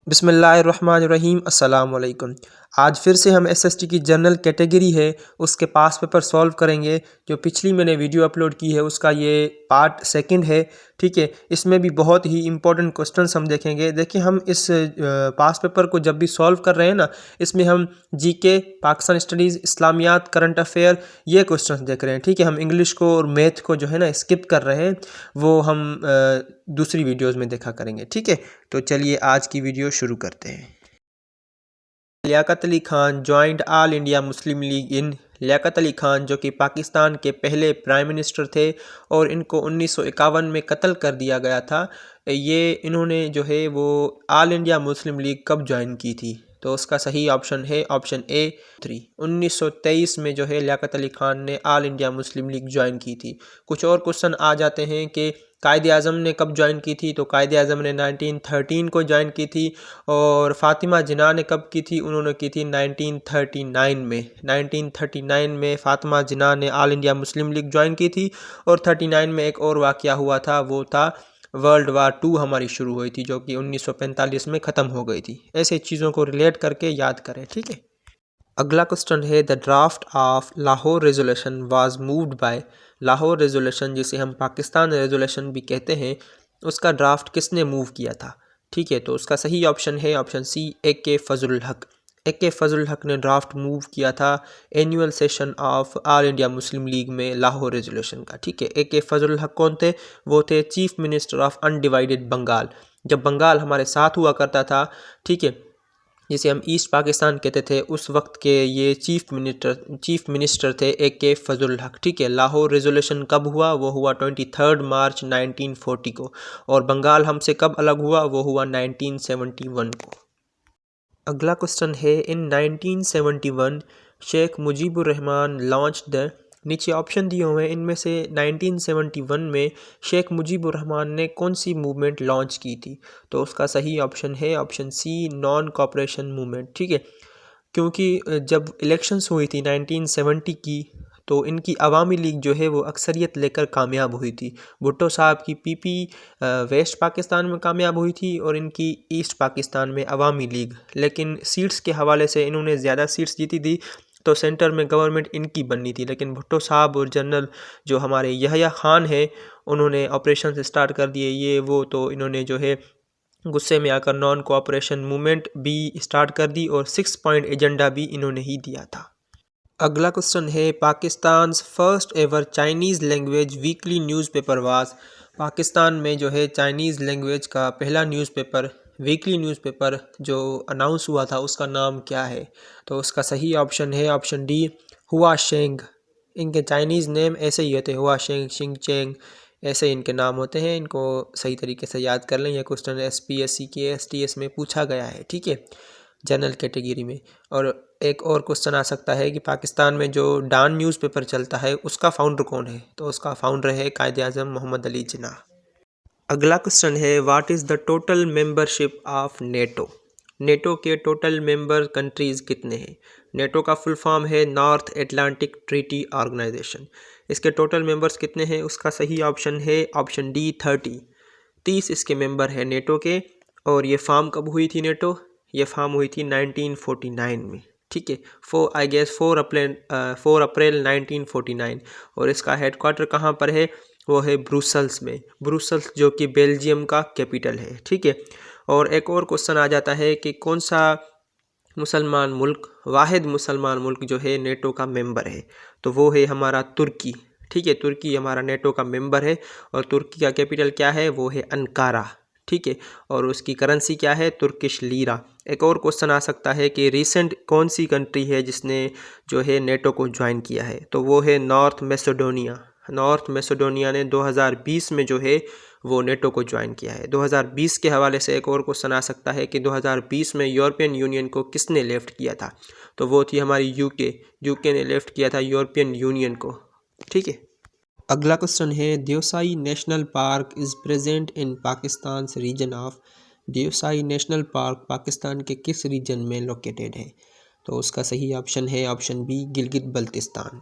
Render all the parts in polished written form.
बिस्मिल्लाहिर्रहमानिर्रहीम अस्सलाम वालेकुम। आज फिर से हम एसएसटी की जनरल कैटेगरी है उसके पास पेपर सॉल्व करेंगे। जो पिछली मैंने वीडियो अपलोड की है उसका ये पार्ट सेकंड है। ठीक है, इसमें भी बहुत ही इंपॉर्टेंट क्वेश्चंस हम देखेंगे। देखिए, हम इस पास पेपर को जब भी सॉल्व कर रहे हैं ना, इसमें हम जीके, पाकिस्तान स्टडीज़, इस्लामियात, करंट अफेयर ये क्वेश्चंस देख रहे हैं। ठीक है, हम इंग्लिश को और मैथ को जो है ना स्किप कर रहे हैं, वो हम दूसरी वीडियोज़ में देखा करेंगे। ठीक है, तो चलिए आज की वीडियो शुरू करते हैं। Liaquat Ali Khan joined All India Muslim League in. Liaquat Ali Khan जो कि पाकिस्तान के पहले प्राइम मिनिस्टर थे और इनको 1951 में कत्ल कर दिया गया था। ये इन्होंने जो है वो ऑल इंडिया मुस्लिम लीग कब ज्वाइन की थी? तो उसका सही ऑप्शन है ऑप्शन ए 3। 1923 में जो है लियाकत अली खान ने all India Muslim league join की थी। कुछ और क्वेश्चन आ जाते हैं कि कायदे आज़म ने कब ज्वाइन की थी? तो कायदे आज़म ने 1913 को ज्वाइन की थी। और फ़ातिमा जिन्ना ने कब की थी? उन्होंने की थी 1939 में। 1939 में फ़ातिमा जिन्ना ने all India Muslim league join की थी। और 39 में एक और वाक़या हुआ था, वो था वर्ल्ड वार 2 हमारी शुरू हुई थी, जो कि 1945 में ख़त्म हो गई थी। ऐसे चीज़ों को रिलेट करके याद करें। ठीक है, अगला क्वेश्चन है the draft of Lahore resolution was moved by. Lahore resolution, जिसे हम पाकिस्तान रेजोल्यूशन भी कहते हैं, उसका ड्राफ्ट किसने मूव किया था? ठीक है, तो उसका सही ऑप्शन है ऑप्शन सी AK फजलुल हक। AK फजलुल हक ने ड्राफ्ट मूव किया था annual session of all India Muslim league में लाहौर रेजोल्यूशन का। ठीक है, AK फजलुल हक कौन थे? वो थे chief minister of undivided Bengal. जब बंगाल हमारे साथ हुआ करता था, ठीक है, जिसे हम ईस्ट पाकिस्तान कहते थे, उस वक्त के ये चीफ मिनिस्टर थे AK फजलुल हक। ठीक है, लाहौर रेजोल्यूशन कब हुआ? वो हुआ 23 मार्च 1940 को। और बंगाल हमसे कब अलग हुआ? वो हुआ 1971 को। अगला क्वेश्चन है इन 1971 शेख मुजीबुर रहमान लॉन्च द। नीचे ऑप्शन दिए हुए हैं, इनमें से 1971 में शेख मुजीबुर रहमान ने कौन सी मूवमेंट लॉन्च की थी? तो उसका सही ऑप्शन है option c non cooperation movement. ठीक है, क्योंकि जब इलेक्शंस हुई थी 1970 की, तो इनकी अवामी लीग जो है वो अक्सरियत लेकर कामयाब हुई थी। भुट्टो साहब की PP वेस्ट पाकिस्तान में कामयाब हुई थी और इनकी ईस्ट पाकिस्तान में अवामी लीग। लेकिन सीट्स के हवाले से इन्होंने ज़्यादा सीट्स जीती थी, तो सेंटर में गवर्नमेंट इनकी बननी थी। लेकिन भुट्टो साहब और जनरल जो हमारे यहया खान है, उन्होंने ऑपरेशन स्टार्ट कर दिए ये वो, तो इन्होंने जो है गुस्से में आकर नॉन कोऑपरेशन मूवमेंट भी स्टार्ट कर दी और 6 पॉइंट एजेंडा भी इन्होंने ही दिया था। अगला क्वेश्चन है Pakistan first ever Chinese language weekly newspaper was. Pakistan में जो है चाइनीज़ लैंग्वेज का पहला न्यूज़पेपर, वीकली न्यूज़पेपर जो अनाउंस हुआ था, उसका नाम क्या है? तो उसका सही ऑप्शन है ऑप्शन डी हुआ शेंग। इनके चाइनीज़ नेम ऐसे ही होते हैं, हुआ शेंग, शिंग चेंग, ऐसे इनके नाम होते हैं। इनको सही तरीके से याद कर लें। यह क्वेश्चन SPSC के STS में पूछा गया है। ठीक है, जनरल कैटेगरी में। और एक और क्वेश्चन आ सकता है कि पाकिस्तान में जो डान न्यूज़पेपर चलता है उसका फाउंडर कौन है? तो उसका फाउंडर है कायदे आज़म मोहम्मद अली जिन्ना। अगला क्वेश्चन है what is the total membership of NATO. NATO के टोटल मेंबर कंट्रीज़ कितने हैं? नेटो का फुल फॉर्म है नॉर्थ एटलांटिक ट्रीटी ऑर्गेनाइजेशन। इसके टोटल मेंबर्स कितने हैं? उसका सही ऑप्शन है ऑप्शन डी 30 इसके मेंबर हैं नेटो के। और ये फॉर्म कब हुई थी नेटो? ये फॉर्म हुई थी 1949 में। ठीक है, 4 अप्रैल 1949। और इसका हेडक्वार्टर कहाँ पर है? वो है ब्रुसल्स में। ब्रुसल्स जो कि बेल्जियम का कैपिटल है। ठीक है, और एक और क्वेश्चन आ जाता है कि कौन सा मुसलमान मुल्क, वाहिद मुसलमान मुल्क जो है नेटो का मेंबर है? तो वो है हमारा तुर्की। ठीक है, तुर्की हमारा नेटो का मेंबर है। और तुर्की का कैपिटल क्या है? वो है अंकारा। ठीक है, और उसकी करेंसी क्या है? Turkish lira. एक और क्वेश्चन आ सकता है कि रिसेंट कौन सी कंट्री है जिसने जो है नेटो को ज्वाइन किया है? तो वो है नॉर्थ मैसेडोनिया। नॉर्थ मैसेडोनिया ने 2020 में जो है वो नेटो को ज्वाइन किया है। 2020 के हवाले से एक और क्वेश्चन आ सकता है कि 2020 में यूरोपियन यूनियन को किसने लेफ्ट किया था? तो वो थी हमारी यूके ने लेफ्ट किया था यूरोपियन यूनियन को। ठीक है, अगला क्वेश्चन है Deosai national park is present in Pakistan region of. Deosai national park Pakistan के किस रीजन में लोकेटेड है? तो उसका सही ऑप्शन है ऑप्शन बी गिलगित बल्तिस्तान।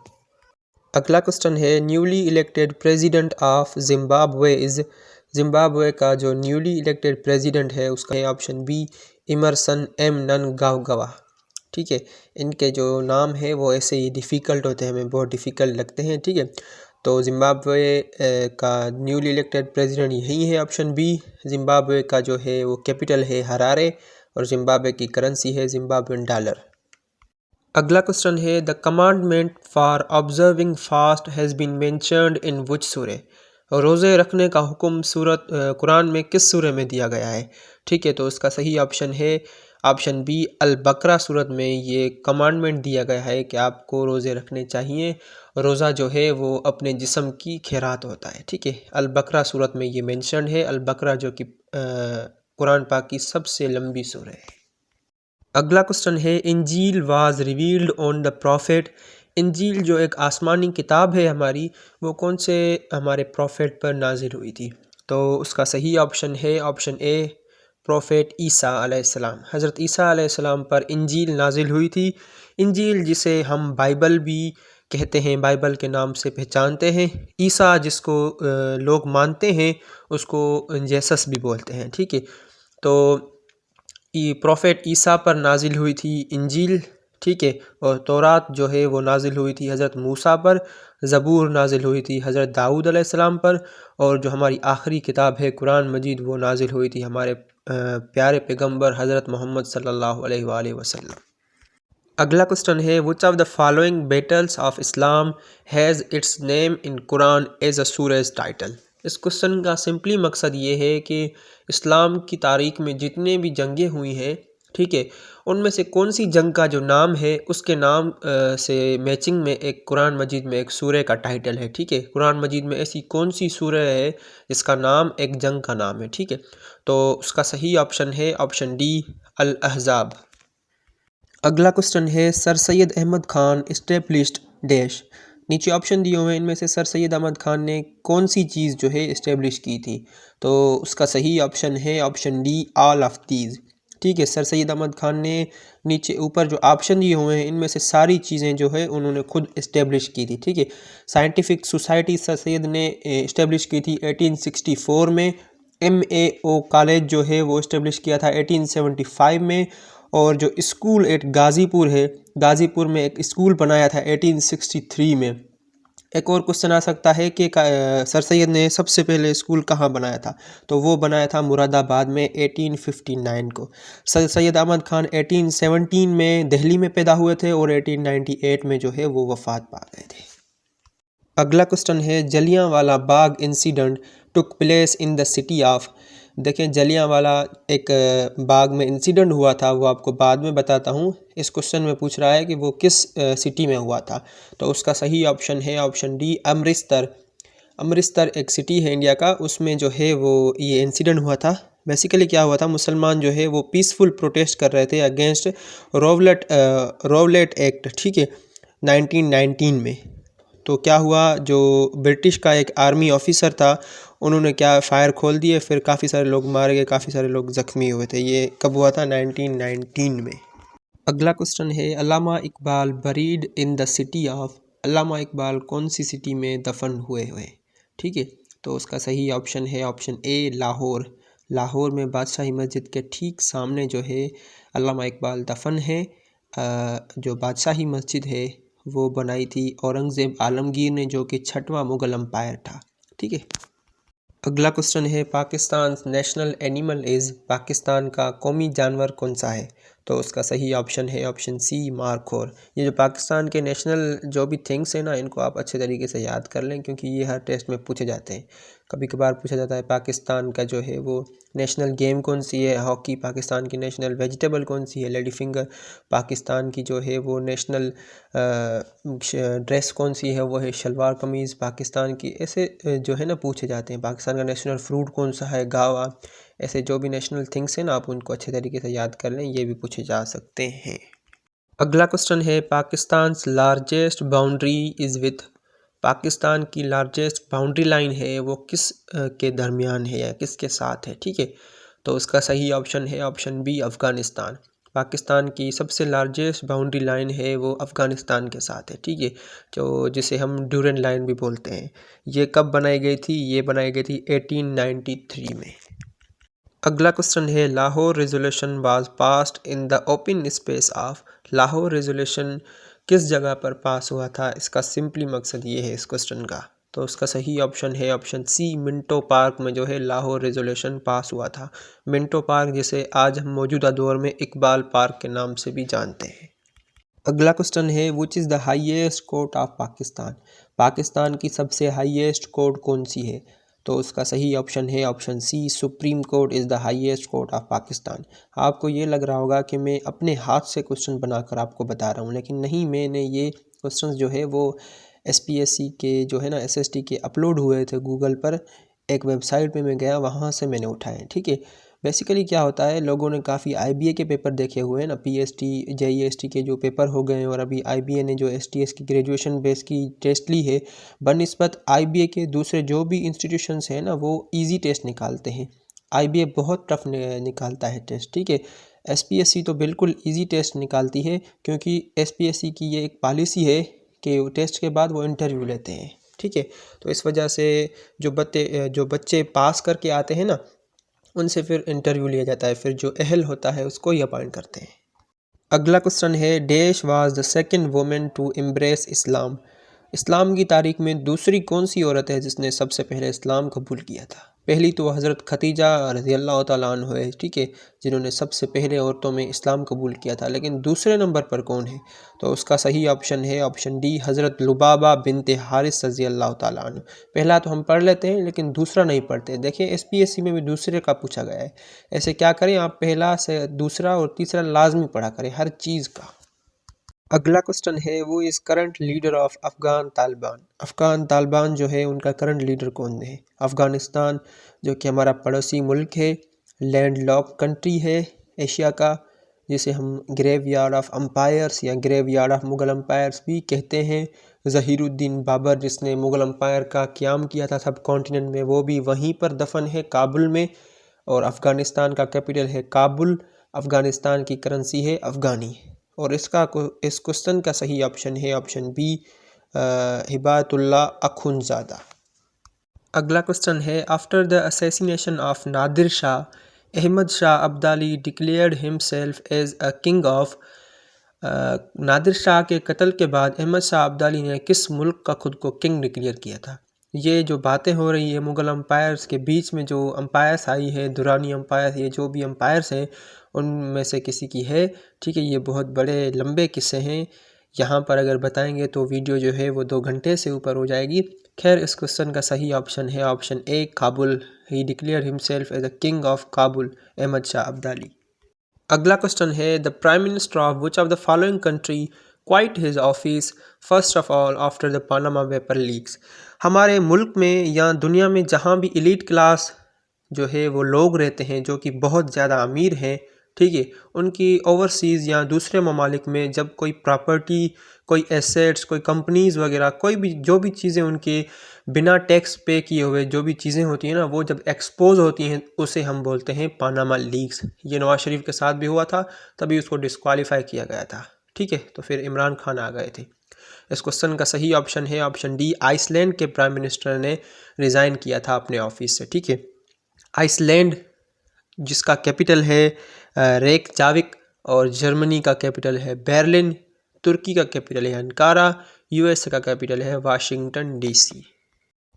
अगला क्वेश्चन है newly elected president of Zimbabwe is. Zimbabwe का जो न्यूली इलेक्टेड प्रेसिडेंट है उसका है ऑप्शन बी इमरसन एम ननगावा। ठीक है, इनके जो नाम है वो ऐसे ही डिफ़िकल्ट होते हैं, हमें बहुत डिफ़िकल्ट लगते हैं। ठीक है, तो जिम्बाब्वे का न्यूली इलेक्टेड प्रेसिडेंट यही है, ऑप्शन बी। जिम्बाब्वे का जो है वो कैपिटल है हरारे और जिम्बाब्वे की करेंसी है जिम्बाब्वेन डॉलर। अगला क्वेश्चन है the commandment for observing fast has been mentioned in which सूरे। रोज़े रखने का हुक्म सूरत कुरान में किस सूरे में दिया गया है? ठीक है, तो इसका सही ऑप्शन है ऑप्शन बी अल बकरा सूरत में ये कमांडमेंट दिया गया है कि आपको रोज़े रखने चाहिए। रोज़ा जो है वो अपने जिस्म की खैरात होता है। ठीक है, अल बकरा सूरत में ये मेंशन है, अल बकरा जो कि कुरान पाक की सबसे लंबी सूरह है। अगला क्वेश्चन है Injeel was revealed on the prophet. Injeel जो एक आसमानी किताब है हमारी, वो कौन से हमारे प्रॉफिट पर नाजिल हुई थी? तो उसका सही ऑप्शन है ऑप्शन ए प्रॉफिट ईसा अलैहिस्सलाम। हज़रत ईसा अलैहिस्सलाम पर इंजील नाजिल हुई थी। इंजील जिसे हम बाइबल भी कहते हैं, बाइबल के नाम से पहचानते हैं। ईसा जिसको लोग मानते हैं उसको जेसस भी बोलते हैं। ठीक है, तो प्रॉफिट ईसा पर नाजिल हुई थी इंजील। ठीक है, और तौरात जो है वो नाजिल हुई थी हज़रत मूसा पर। ज़बूर नाजिल हुई थी हज़रत दाऊद अलैहिस्सलाम पर। और जो हमारी आखिरी किताब है कुरान मजीद वो नाजिल हुई थी हमारे प्यारे पैगंबर हज़रत मोहम्मद सल्लल्लाहु अलैहि वसल्लम। अगला क्वेश्चन है which of the following battles of Islam has its name in Quran as a surah title. इस क्वेश्चन का सिंपली मकसद ये है कि इस्लाम की तारीख में जितने भी जंगें हुई हैं, ठीक है, उनमें से कौन सी जंग का जो नाम है उसके नाम से मैचिंग में एक कुरान मजीद में एक सूरह का टाइटल है। ठीक है, कुरान मजीद में ऐसी कौन सी सूरह है जिसका नाम एक जंग का नाम है? ठीक है, तो उसका सही ऑप्शन है ऑप्शन डी अल अहज़ाब। अगला क्वेश्चन है sir Syed Ahmad Khan established dash. नीचे ऑप्शन दिए हुए हैं, इनमें से सर सैयद अहमद खान ने कौन सी चीज़ जो है इस्टेब्लिश की थी? तो उसका सही ऑप्शन है option D all of these. ठीक है, सर सैयद अहमद खान ने नीचे ऊपर जो ऑप्शन दिए हुए हैं इनमें से सारी चीज़ें जो है उन्होंने खुद इस्टेब्लिश की थी। ठीक है, साइंटिफिक सोसाइटी सर सैयद ने इस्टेब्लिश की थी 1864 में। MAO कॉलेज जो है वो इस्टेब्लिश किया था 1875 में। और जो स्कूल एट गाज़ीपुर है, गाज़ीपुर में एक स्कूल बनाया था 1863 में। एक और क्वेश्चन आ सकता है कि सर सैयद ने सबसे पहले स्कूल कहाँ बनाया था? तो वो बनाया था मुरादाबाद में 1859 को। सर सैयद अहमद खान 1817 में दिल्ली में पैदा हुए थे और 1898 में जो है वो वफ़ात पा गए थे। अगला क्वेश्चन है Jallianwala Bagh incident took place in the city of. देखें, जलियांवाला एक बाग में इंसिडेंट हुआ था, वो आपको बाद में बताता हूँ। इस क्वेश्चन में पूछ रहा है कि वो किस सिटी में हुआ था। तो उसका सही ऑप्शन है ऑप्शन डी अमृतसर। अमृतसर एक सिटी है इंडिया का, उसमें जो है वो ये इंसिडेंट हुआ था। बेसिकली क्या हुआ था, मुसलमान जो है वो पीसफुल प्रोटेस्ट कर रहे थे अगेंस्ट रोवलेट एक्ट। ठीक है, 1919 में। तो क्या हुआ, जो ब्रिटिश का एक आर्मी ऑफिसर था उन्होंने क्या फायर खोल दिए, फिर काफ़ी सारे लोग मारे गए, काफ़ी सारे लोग ज़ख्मी हुए थे। ये कब हुआ था? 1919 में। अगला क्वेश्चन है Allama Iqbal buried in the city of. Allama Iqbal कौन सी सिटी में दफन हुए हुए? ठीक है, तो उसका सही ऑप्शन है ऑप्शन ए लाहौर। लाहौर में बादशाही मस्जिद के ठीक सामने जो है अल्लामा इकबाल दफन है। जो बादशाही मस्जिद है वो बनाई थी औरंगज़ेब आलमगीर ने, जो कि 6वां मुग़ल एम्पायर था। ठीक है, अगला क्वेश्चन है Pakistan national animal is. Pakistan का कौमी जानवर कौन सा है? तो उसका सही ऑप्शन है ऑप्शन सी मारखोर। ये जो पाकिस्तान के नेशनल जो भी थिंग्स हैं ना, इनको आप अच्छे तरीके से याद कर लें क्योंकि ये हर टेस्ट में पूछे जाते हैं। कभी कभार पूछा जाता है पाकिस्तान का जो है वो नेशनल गेम कौन सी है, हॉकी। पाकिस्तान की नेशनल वेजिटेबल कौन सी है, लेडी फिंगर। पाकिस्तान की जो है वो नेशनल ड्रेस कौन सी है, वो है शलवार कमीज़। पाकिस्तान की ऐसे जो है ना पूछे जाते हैं। पाकिस्तान का नेशनल फ्रूट कौन सा है, गावा। ऐसे जो भी नेशनल थिंग्स हैं ना, आप उनको अच्छे तरीके से याद कर लें, ये भी पूछे जा सकते हैं। अगला क्वेश्चन है Pakistan largest boundary is with. Pakistan की लार्जेस्ट बाउंड्री लाइन है वो किस के दरमियान है या किसके साथ है? ठीक है, तो उसका सही ऑप्शन है ऑप्शन बी अफ़गानिस्तान। पाकिस्तान की सबसे लार्जेस्ट बाउंड्री लाइन है वो अफ़गानिस्तान के साथ है। ठीक है, जो जिसे हम ड्यूरेंट लाइन भी बोलते हैं। ये कब बनाई गई थी? ये बनाई गई थी 1893 में। अगला क्वेश्चन है Lahore resolution was passed in the open space of. Lahore resolution किस जगह पर पास हुआ था? इसका सिंपली मकसद ये है इस क्वेश्चन का। तो उसका सही ऑप्शन है ऑप्शन सी, मिंटो पार्क में जो है लाहौर रेजोल्यूशन पास हुआ था। मिंटो पार्क जिसे आज हम मौजूदा दौर में इकबाल पार्क के नाम से भी जानते हैं। अगला क्वेश्चन है which is the highest court of Pakistan. Pakistan की सबसे हाईएस्ट कोर्ट कौन सी है? तो उसका सही ऑप्शन है option c, supreme court is the highest court of Pakistan. आपको ये लग रहा होगा कि मैं अपने हाथ से क्वेश्चन बनाकर आपको बता रहा हूँ, लेकिन नहीं, मैंने ये क्वेश्चन जो है वो SPSC के जो है ना SST के अपलोड हुए थे गूगल पर। एक वेबसाइट पे मैं गया, वहाँ से मैंने उठाए, ठीक है। बेसिकली क्या होता है, लोगों ने काफ़ी IBA के पेपर देखे हुए हैं ना, PST JEST के जो पेपर हो गए हैं, और अभी IBA ने जो STS की ग्रेजुएशन बेस की टेस्ट ली है, बनिस्बत IBA के दूसरे जो भी इंस्टीट्यूशंस हैं ना वो इजी टेस्ट निकालते हैं। IBA बहुत टफ निकालता है टेस्ट, ठीक है। SPSC तो बिल्कुल इजी टेस्ट निकालती है, क्योंकि SPSC की ये एक पॉलिसी है कि टेस्ट के बाद वो इंटरव्यू लेते हैं, ठीक है। तो इस वजह से जो बच्चे पास करके आते हैं ना, उनसे फिर इंटरव्यू लिया जाता है, फिर जो अहल होता है उसको ही अपॉइंट करते हैं। अगला क्वेश्चन है dash was the second women to embrace Islam. इस्लाम की तारीख में दूसरी कौन सी औरत है जिसने सबसे पहले इस्लाम कबूल किया था? पहली तो हज़रत खदीजा रज़ी अल्लाह तआला अन्हा है, ठीक है, जिन्होंने सबसे पहले औरतों में इस्लाम कबूल किया था। लेकिन दूसरे नंबर पर कौन है? तो उसका सही ऑप्शन है ऑप्शन डी, हज़रत लुबाबा बिनते हारिस रज़ी अल्लाह तआला अन्हा। पहला तो हम पढ़ लेते हैं, लेकिन दूसरा नहीं पढ़ते। देखिए SPSC में भी दूसरे का पूछा गया है। ऐसे क्या करें, आप पहला से दूसरा और तीसरा लाजमी पढ़ा करें हर चीज़ का। अगला क्वेश्चन है वो is current leader of Afghan Taliban. Afghan Taliban जो है उनका करंट लीडर कौन है? अफ़गानिस्तान जो कि हमारा पड़ोसी मुल्क है, लैंड लॉक कंट्री है एशिया का, जिसे हम ग्रेवयार्ड ऑफ अम्पायर्स या ग्रेवयार्ड ऑफ मुग़ल अम्पायर्स भी कहते हैं। ज़हीरुद्दीन बाबर जिसने मुग़ल अम्पायर का क़याम किया था सब कॉन्टिनेंट में, वो भी वहीं पर दफन है काबुल में। और अफ़गानिस्तान का कैपिटल है काबुल। अफ़गानिस्तान की करेंसी है अफ़गानी। और इस क्वेश्चन का सही ऑप्शन है ऑप्शन बी, हिबातुल्लाह अखुंज़ादा। अगला क्वेश्चन है after the assassination of Nadir Shah, Ahmad Shah Abdali declared himself as a king of. Nadir Shah के कत्ल के बाद अहमद शाह अब्दाली ने किस मुल्क का खुद को किंग डिक्लेयर किया था? ये जो बातें हो रही है मुग़ल अम्पायर्स के बीच में, जो अम्पायर्स आई है दुरानी अम्पायर, ये जो भी अम्पायर्स हैं उनमें से किसी की है, ठीक है। ये बहुत बड़े लंबे किस्से हैं, यहाँ पर अगर बताएंगे तो वीडियो जो है वो 2 घंटे से ऊपर हो जाएगी। खैर, इस क्वेश्चन का सही ऑप्शन है option a, Kabul. He declare himself as a king of Kabul, Ahmad Shah Abdali. अगला क्वेश्चन है the prime minister of which of the following country quit his office first of all after the Panama paper leaks. हमारे मुल्क में या दुनिया में जहाँ भी एलीट क्लास जो है वो लोग रहते हैं जो कि बहुत ज़्यादा अमीर हैं, ठीक है, उनकी ओवरसीज़ या दूसरे ममालिक में जब कोई प्रॉपर्टी, कोई एसेट्स, कोई कंपनीज़ वगैरह, कोई भी जो भी चीज़ें उनके बिना टैक्स पे किए हुए जो भी चीज़ें होती हैं ना, वो जब एक्सपोज होती हैं उसे हम बोलते हैं पानामा लीक्स। ये नवाज शरीफ के साथ भी हुआ था, तभी उसको डिस्क्वालीफाई किया गया था, ठीक है। तो फिर इमरान खान आ गए थे। इस क्वेश्चन का सही ऑप्शन है ऑप्शन डी, आइसलैंड के प्राइम मिनिस्टर ने रिज़ाइन किया था अपने ऑफिस से, ठीक है। आइसलैंड जिसका कैपिटल है रेकजाविक, और जर्मनी का कैपिटल है बर्लिन, तुर्की का कैपिटल है अंकारा, USA का कैपिटल है वाशिंगटन DC।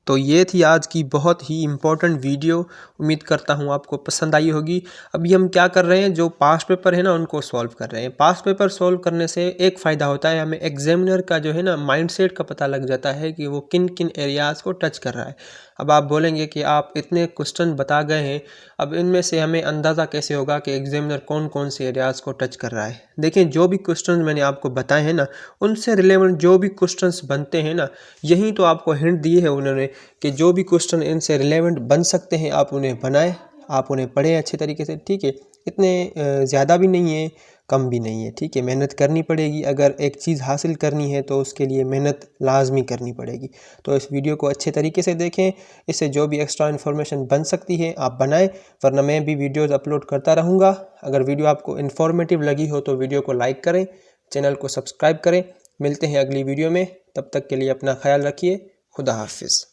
तो ये थी आज की बहुत ही इम्पोर्टेंट वीडियो, उम्मीद करता हूँ आपको पसंद आई होगी। अभी हम क्या कर रहे हैं, जो पास्ट पेपर है ना उनको सॉल्व कर रहे हैं। पास्ट पेपर सॉल्व करने से एक फ़ायदा होता है, हमें एग्जामिनर का जो है ना माइंडसेट का पता लग जाता है कि वो किन किन एरियाज़ को टच कर रहा है। अब आप बोलेंगे कि आप इतने क्वेश्चन बता गए हैं, अब इनमें से हमें अंदाज़ा कैसे होगा कि एग्जामिनर कौन कौन से एरियाज़ को टच कर रहा है? देखिए, जो भी क्वेश्चन मैंने आपको बताए हैं ना, उनसे रिलेवेंट जो भी क्वेश्चंस बनते हैं ना, यही तो आपको हिंट दिए है उन्होंने कि जो भी क्वेश्चन इनसे रिलेवेंट बन सकते हैं आप उन्हें बनाएं, आप उन्हें पढ़ें अच्छे तरीके से, ठीक है। इतने ज़्यादा भी नहीं है, कम भी नहीं है, ठीक है। मेहनत करनी पड़ेगी, अगर एक चीज़ हासिल करनी है तो उसके लिए मेहनत लाजमी करनी पड़ेगी। तो इस वीडियो को अच्छे तरीके से देखें, इससे जो भी एक्स्ट्रा इन्फॉर्मेशन बन सकती है आप बनाएं, वरना मैं भी वीडियोज़ अपलोड करता रहूँगा। अगर वीडियो आपको इन्फॉर्मेटिव लगी हो तो वीडियो को लाइक करें, चैनल को सब्सक्राइब करें। मिलते हैं अगली वीडियो में, तब तक के लिए अपना ख्याल रखिए। खुदा हाफिज़।